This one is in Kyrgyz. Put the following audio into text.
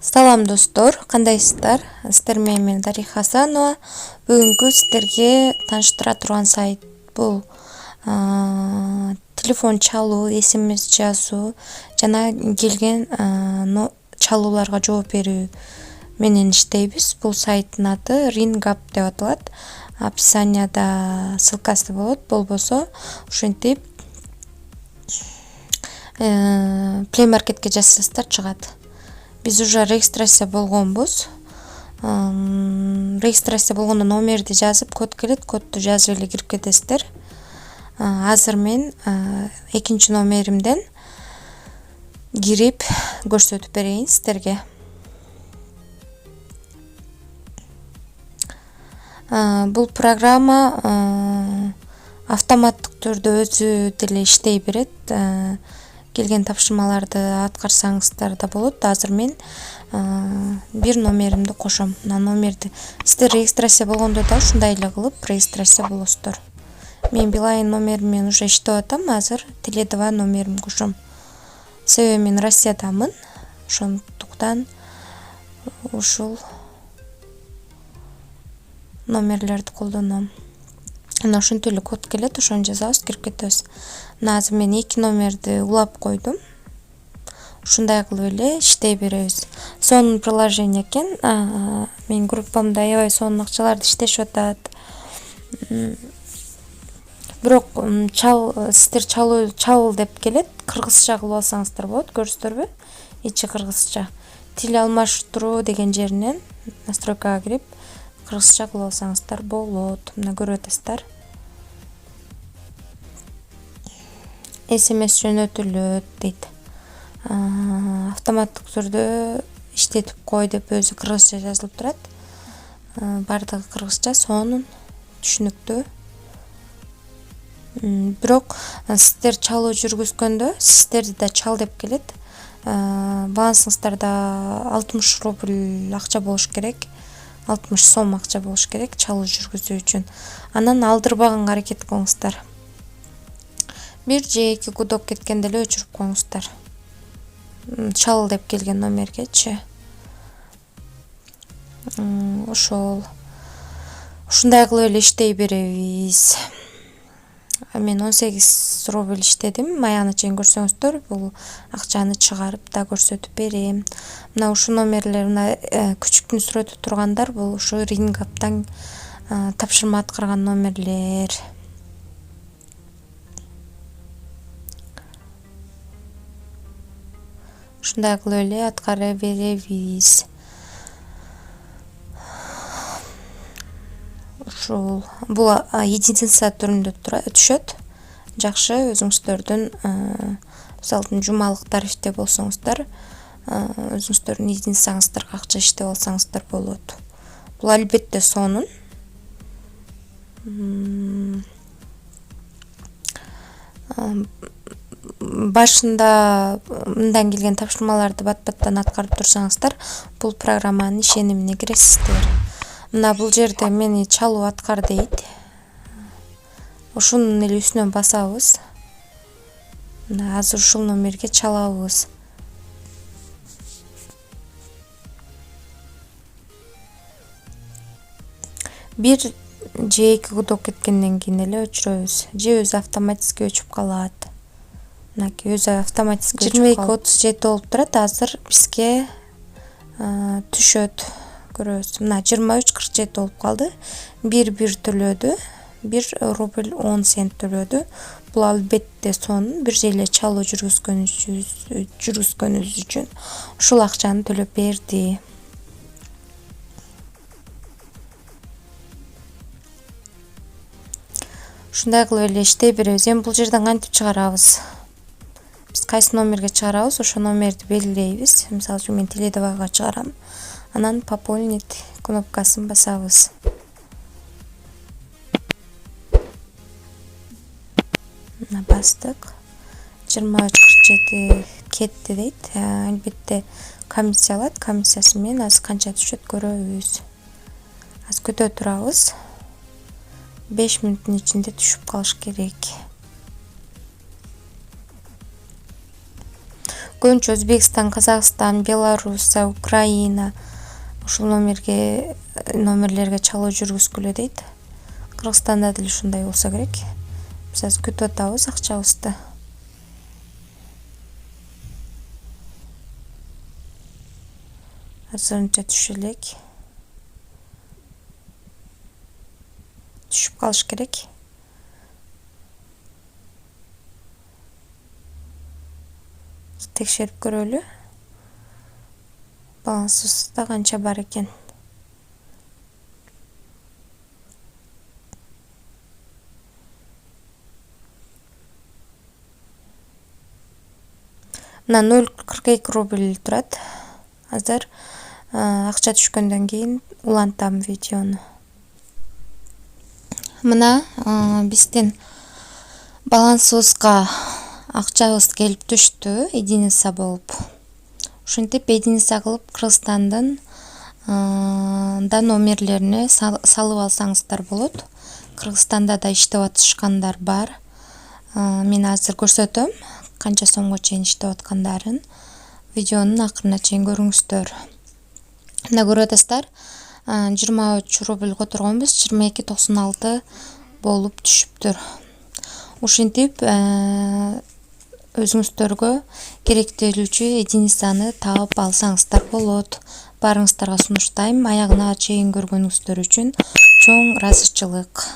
Салам достор, кандайсыздар? Сиздер менен мен Дариха Хасанова. Бүгүнкү сиздерге тааныштыра турган сайт бул телефон чалуу, SMS жазуу жана келген чалууларга жооп берүү менен иштейбиз. Бул сайттын аты Ring Up деп аталат. Описанияда ссылкасы болот, болбосо ушинтип Play Marketке жазсаңыздар чыгат. Биз уже регистрация болгонбуз. Регистрация болгондо номерди жазып, код келет, кодду жазып эле кирип кетесиздер. Азыр мен экинчи номеримден кирип көрсөтүп берейин сиздерге. Бул программа автоматтык түрдө өзү деле иштей берет. Келген тапшырмаларды аткарсаңыздар да болот. Азыр мен бир номеримди кошом. Мына номерди сиздер регистрация болгондо да ушундай эле кылып регистрация болосуздар. Мен Билайн номерим менен уже иштеп атам. Азыр Теле2 номеримди кошом. Себеби мен Россиядамын. Ошондуктан ушул номерлерди колдоном. Мына ушинтип эле код келет, ошону жазабыз, кирип кетебиз. Мына азыр мен 2 номерди улап койдум. Ушундай кылып эле иштей беребиз. Сонун приложение экен. Мен группамда аябай сонун акчаларды иштешип атат. Бирок сиздер чалуу деп келет, кыргызча кылып алсаңыздар болот, көрүсүздөрбү? Ичи кыргызча. Тил алмаштыруу деген жеринен настройкага кирип, кыргызча кылып алсаңыздар болот. Мына көрүп атасыздар. SMS жөнөтүлөт дейт. Автоматтык түрдө иштетип кой деп өзү кыргызча жазылып турат. Бардыгы кыргызча, сонун, түшүнүктүү. Бирок сиздер чалуу жүргүзгөндө сиздерди да чал деп келет. Балансыңыздарда 60 рубль акча болуш керек. 60 сом акча болуш керек чалуу жүргүзүү үчүн. Анан алдырбаганга аракет кылыңыздар. 1 же 2 гудок кеткенде эле өчүрүп коюңуздар. Чал деп келген номергечи. Ушундай кылып эле иштей беребиз. Мен 18 рубль иштедим. Аягына чейин көрсөңүздөр, бул акчаны чыгарып да көрсөтүп берем. Мына ушул номерлер, мына күчүктүн сүрөтү тургандар, бул ушу Ring Up'тан тапшырма аткарган номерлер. Ушундай кылып эле аткара беребиз. Бул единица түрүндө түшөт. Жакшы, өзүңүздөрдүн мисалы жумалык тарифте болсоңуздар, өзүңүздөрдүн единицаңыздарга акча иштеп алсаңыздар болот. Бул албетте сонун. Башында мындан келген тапшырмаларды бат-баттан аткарып турсаңыздар, бул программанын ишенимине киресиздер. Мына бул жерде мени чалуу аткар дейт. Ушунун эле үстүнөн басабыз. Мына азыр ушул номерге чалабыз. Бир же 2 гудок кеткенден кийин эле өчүрөбүз. Же өзү автоматически өчүп калат. Мынаки өзү автоматически 22:37 болуп турат. Азыр бизге түшөт. Көрөбүз. Мына 23:47 болуп калды. 1 төлөдү. 1 рубль 10 цент төлөдү. Бул албетте сонун. Бир эле чалуу жүргүзгөнүбүз үчүн ушул акчаны төлөп берди. Ушундай кылып эле иштей беребиз. Эми бул жерден кантип чыгарабыз? Биз кайсы номерге чыгарабыз, ошол номерди белгилейбиз. Мисалы үчүн мен Теле2га чыгарам. Анан пополнить кнопкасын басабыз. Мына бастык. 23:47 кетти дейт. Албетте комиссия алат. Комиссиясы менен азыр канча түшөт көрөбүз. Азыр күтө турабыз. 5 мүнөттүн ичинде түшүп калыш керек. көбүнчө Өзбекстан, Казакстан, Белоруссия, Украина ушул номерлерге чалуу жүргүзгүлө дейт. Кыргызстанда деле ушундай болсо керек. Биз азыр күтүп атабыз акчабызды. Азырынча түшө элек. Түшүп калыш керек. Текшерип көрөлү. Балансыбызда канча бар экен. Мына 0,42 рубль турат. Азыр акча түшкөндөн кийин улантам видеону. Мына биздин балансыбызга акчабыз келип түштү, единица болуп. Ушинтип единица кылып Кыргызстандын да номерлерине салып алсаңыздар болот. Кыргызстанда да иштеп атышкандар бар. Мен азыр көрсөтөм канча сомго чейин иштеп аткандарын. Видеонун акырына чейин көрүңүздөр. Мына көрүп атасыздар, 23 рубль которгонбуз, 22,96 болуп түшүптүр. Ушинтип өзүңүздөргө керектелүүчү единицаны таап алсаңыздар болот. Баарыңыздарга сунуштайм. Аягына чейин көргөнүңүздөр үчүн чоң ыраазычылык.